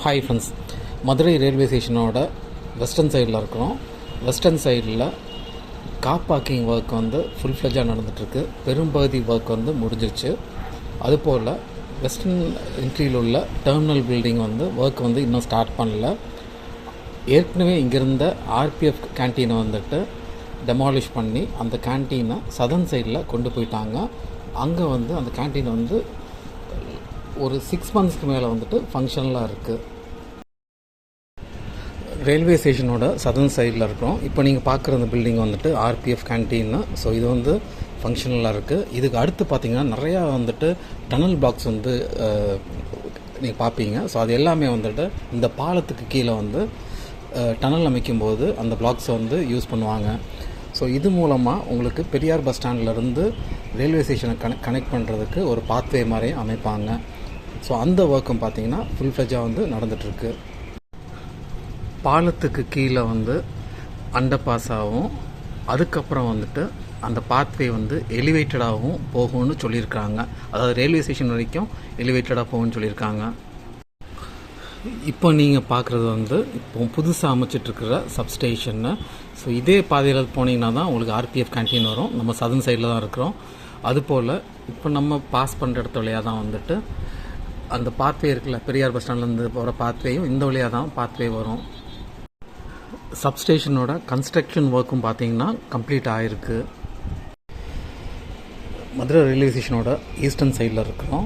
Hi friends, Madurai railway ஸ்டேஷனோட western சைடில் இருக்கிறோம். வெஸ்டர்ன் சைடில் கார் பார்க்கிங் ஒர்க் வந்து ஃபுல் ஃப்ளெஜாக நடந்துகிட்ருக்கு. பெரும்பகுதி ஒர்க் வந்து முடிஞ்சிருச்சு. அதுபோல் வெஸ்டர்ன் என்ட்ரியில் உள்ள டெர்மினல் பில்டிங் வந்து ஒர்க் வந்து இன்னும் ஸ்டார்ட் பண்ணல. ஏற்கனவே இங்கேருந்த ஆர்பிஎஃப் கேன்டீனை வந்துட்டு டெமாலிஷ் பண்ணி அந்த கேன்டீனை சதர்ன் சைடில் கொண்டு போயிட்டாங்க. அங்கே வந்து அந்த கேன்டீன் வந்து ஒரு 6 மந்த்ஸ்க்கு மேலே வந்துட்டு ஃபங்க்ஷனலாக இருக்குது. ரயில்வே ஸ்டேஷனோட சதர்ன் சைடில் இருக்கிறோம். இப்போ நீங்கள் பார்க்குற அந்த பில்டிங் வந்துட்டு ஆர்பிஎஃப் கேன்டீன். ஸோ இது வந்து ஃபங்க்ஷனலாக இருக்குது. இதுக்கு அடுத்து பார்த்திங்கன்னா நிறையா வந்துட்டு டனல் பிளாக்ஸ் வந்து நீங்கள் பார்ப்பீங்க. ஸோ அது எல்லாமே வந்துட்டு இந்த பாலத்துக்கு கீழே வந்து டனல் அமைக்கும்போது அந்த பிளாக்ஸை வந்து யூஸ் பண்ணுவாங்க. ஸோ இது மூலமாக உங்களுக்கு பெரியார் பஸ் ஸ்டாண்ட்லேருந்து ரயில்வே ஸ்டேஷனை கனெக்ட் பண்ணுறதுக்கு ஒரு பாத்வே மாதிரி அமைப்பாங்க. ஸோ அந்த ஒர்க்கும் பார்த்திங்கன்னா ஃபுல் ஃப்ளெஜாக வந்து நடந்துகிட்ருக்கு. பாலத்துக்கு கீழே வந்து அண்டர் பாஸாகவும் அதுக்கப்புறம் வந்துட்டு அந்த பாத்வே வந்து எலிவேட்டடாகவும் போகும்னு சொல்லியிருக்காங்க. அதாவது ரயில்வே ஸ்டேஷன் வரைக்கும் எலிவேட்டடாக போகும்னு சொல்லியிருக்காங்க. இப்போ நீங்கள் பார்க்குறது வந்து இப்போ புதுசாக அமைச்சிட்ருக்கிற சப்ஸ்டேஷன்னு. ஸோ இதே பாதையில் போனீங்கன்னா தான் உங்களுக்கு ஆர்பிஎஃப் கேன்டீன் வரும். நம்ம சதர்ன் சைடில் தான் இருக்கிறோம். அதுபோல் இப்போ நம்ம பாஸ் பண்ணுற இடத்து வழியாக தான் வந்துட்டு அந்த பாத்வே இருக்குல்ல, பெரியார் பஸ் ஸ்டாண்ட்லேருந்து போகிற பாத்வேயும் இந்த வழியாக தான் பாத்வே வரும். சப்ஸ்டேஷனோட கன்ஸ்ட்ரக்ஷன் ஒர்க்கும் பார்த்திங்கன்னா கம்ப்ளீட் ஆகிருக்கு. மதுரை ரயில்வே ஸ்டேஷனோட ஈஸ்டர்ன் சைடில் இருக்கிறோம்.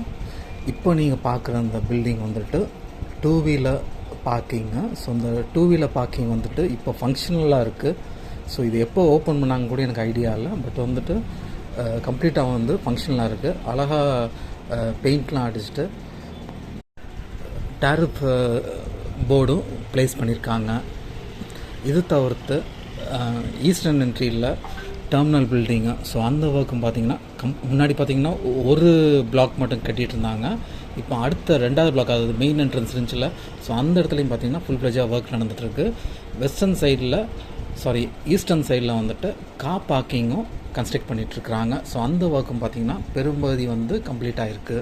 இப்போ நீங்கள் பார்க்குற அந்த பில்டிங் வந்துட்டு 2 வீலர் பார்க்கிங்கு. ஸோ இந்த 2 வீலர் பார்க்கிங் வந்துட்டு இப்போ ஃபங்க்ஷனலாக இருக்குது. ஸோ இது எப்போ ஓப்பன் பண்ணாங்க கூட எனக்கு ஐடியா இல்லை. பட் வந்துட்டு கம்ப்ளீட்டாக வந்து ஃபங்க்ஷனலாக இருக்குது. அழகாக பெயிண்ட்லாம் அடிச்சுட்டு டேரிஃப் போர்டும் ப்ளேஸ் பண்ணியிருக்காங்க. இது தவிர்த்து ஈஸ்டர்ன் என்ட்ரியில் டெர்மினல் பில்டிங்கு. ஸோ அந்த ஒர்க்கும் பார்த்திங்கன்னா முன்னாடி பார்த்திங்கன்னா ஒரு பிளாக் மட்டும் கட்டிகிட்டு இருந்தாங்க. இப்போ அடுத்த 2வது பிளாக், அதாவது மெயின் என்ட்ரன்ஸ் இருந்துச்சுல, ஸோ அந்த இடத்துலையும் பார்த்திங்கன்னா ஃபுல் ஃப்ளெஜாக ஒர்க் நடந்துகிட்ருக்கு. ஈஸ்டர்ன் சைடில் வந்துட்டு கார் பார்க்கிங்கும் கன்ஸ்ட்ரக்ட் பண்ணிகிட்ருக்குறாங்க. ஸோ அந்த ஒர்க்கும் பார்த்திங்கன்னா பெரும்பகுதி வந்து கம்ப்ளீட் ஆகிருக்கு.